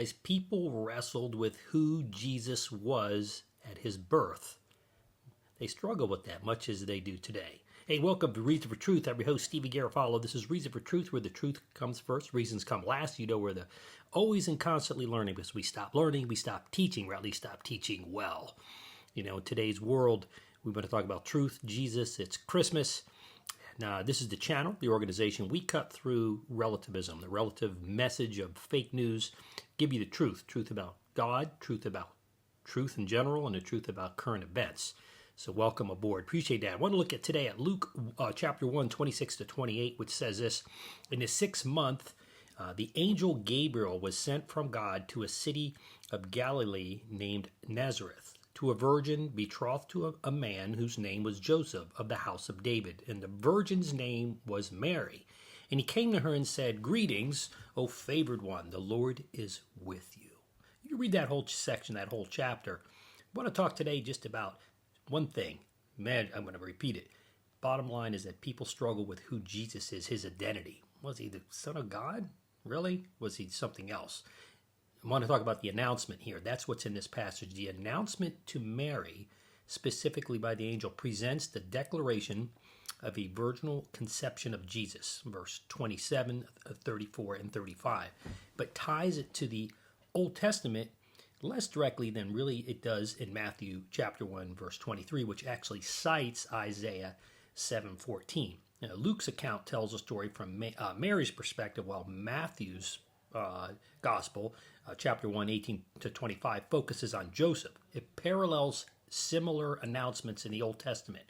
realize people wrestled with who Jesus was at his birth. They struggle with that much as they do today. Hey, welcome to Reason for Truth. I'm your host, Stephen Garofalo. This is Reason for Truth, where the truth comes first, reasons come last. You know, we're always and constantly learning, because we stop learning, we stop teaching, or at least stop teaching well. You know, in today's world, we want to talk about truth, Jesus, it's Christmas. Now, this is the channel, the organization. We cut through relativism, the relative message of fake news, give you the truth about God, truth about truth in general, and the truth about current events. So welcome aboard. Appreciate that. I want to look at today at Luke chapter 1, 26 to 28, which says this: in the 6th month, the angel Gabriel was sent from God to a city of Galilee named Nazareth, to a virgin betrothed to a man whose name was Joseph, of the house of David. And the virgin's name was Mary. And he came to her and said, "Greetings, O favored one, the Lord is with you." You can read that whole section, that whole chapter. I want to talk today just about one thing. Man, I'm going to repeat it. Bottom line is that people struggle with who Jesus is, his identity. Was he the Son of God? Really? Was he something else? I want to talk about the announcement here. That's what's in this passage. The announcement to Mary, specifically by the angel, presents the declaration of a virginal conception of Jesus, verse 27, 34, and 35, but ties it to the Old Testament less directly than really it does in Matthew chapter 1, verse 23, which actually cites Isaiah 7:14. Now, Luke's account tells a story from Mary's perspective, while Matthew's gospel, chapter 1, 18 to 25, focuses on Joseph. It parallels similar announcements in the Old Testament.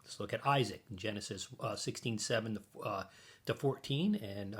Let's look at Isaac in Genesis 16, 7 to 14, and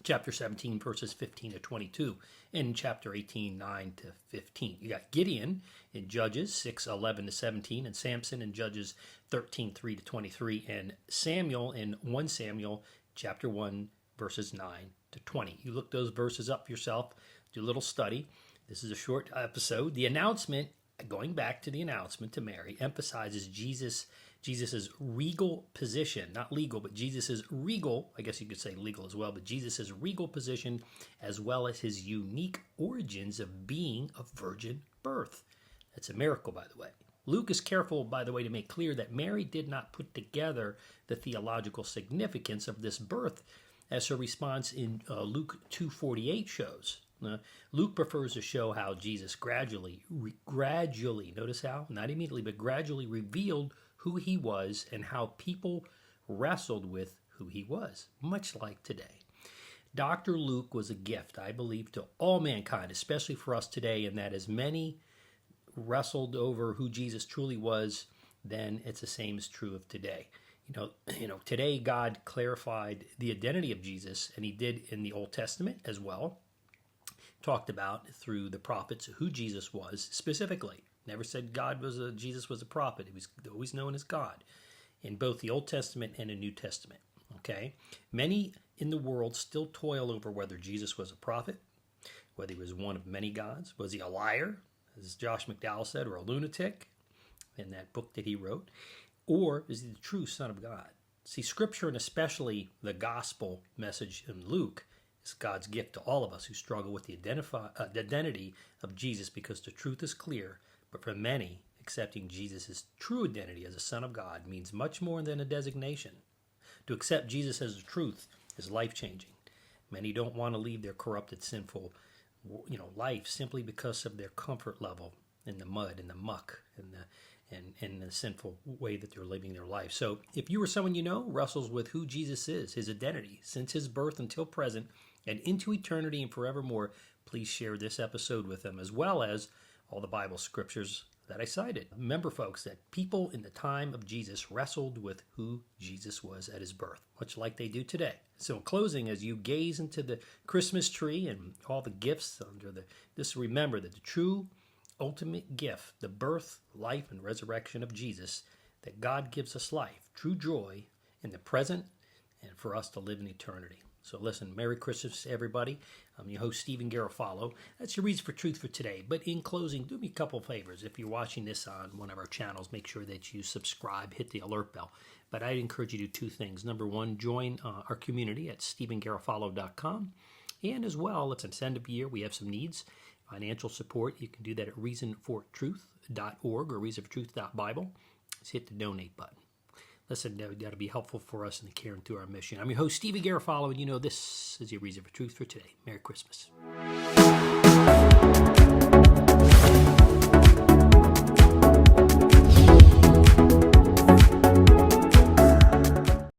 chapter 17, verses 15 to 22, and chapter 18, 9 to 15. You got Gideon in Judges 6, 11 to 17, and Samson in Judges 13, 3 to 23, and Samuel in 1 Samuel chapter 1, verses 9 to 20. You look those verses up yourself, do a little study. This is a short episode. The announcement, going back to the announcement to Mary, emphasizes Jesus's regal position, not legal, but Jesus's regal, I guess you could say legal as well, but Jesus's regal position, as well as his unique origins of being of virgin birth. That's a miracle, by the way. Luke is careful, by the way, to make clear that Mary did not put together the theological significance of this birth, as her response in Luke 2:48 shows. Luke prefers to show how Jesus gradually, notice how, not immediately, but gradually revealed who he was and how people wrestled with who he was, much like today. Dr. Luke was a gift, I believe, to all mankind, especially for us today, and that as many wrestled over who Jesus truly was, then it's the same is true of today. You know, today God clarified the identity of Jesus, and he did in the Old Testament as well. Talked about through the prophets who Jesus was specifically. Never said Jesus was a prophet. He was always known as God in both the Old Testament and the New Testament. Okay? Many in the world still toil over whether Jesus was a prophet, whether he was one of many gods. Was he a liar, as Josh McDowell said, or a lunatic in that book that he wrote? Or is he the true Son of God? See, Scripture, and especially the gospel message in Luke, is God's gift to all of us who struggle with the identity of Jesus, because the truth is clear. But for many, accepting Jesus' true identity as a Son of God means much more than a designation. To accept Jesus as the truth is life-changing. Many don't want to leave their corrupted, sinful, life simply because of their comfort level in the mud and the muck and the sinful way that they're living their life. So if you or someone you know wrestles with who Jesus is, his identity, since his birth until present, and into eternity and forevermore, please share this episode with them, as well as all the Bible scriptures that I cited. Remember, folks, that people in the time of Jesus wrestled with who Jesus was at his birth, much like they do today. So in closing, as you gaze into the Christmas tree and all the gifts under this, remember that the true ultimate gift, the birth, life, and resurrection of Jesus, that God gives us life, true joy in the present, and for us to live in eternity. So listen, Merry Christmas, everybody. I'm your host, Stephen Garofalo. That's your Reason for Truth for today. But in closing, do me a couple of favors. If you're watching this on one of our channels, make sure that you subscribe, hit the alert bell. But I'd encourage you to do two things. Number one, join our community at StephenGarofalo.com. And as well, it's an end of year. We have some needs, financial support. You can do that at reasonfortruth.org or reasonfortruth.bible. Just hit the donate button. Listen, that'll be helpful for us in the carrying through our mission. I'm your host, Stevie Garofalo, and you know this is your Reason for Truth for today. Merry Christmas.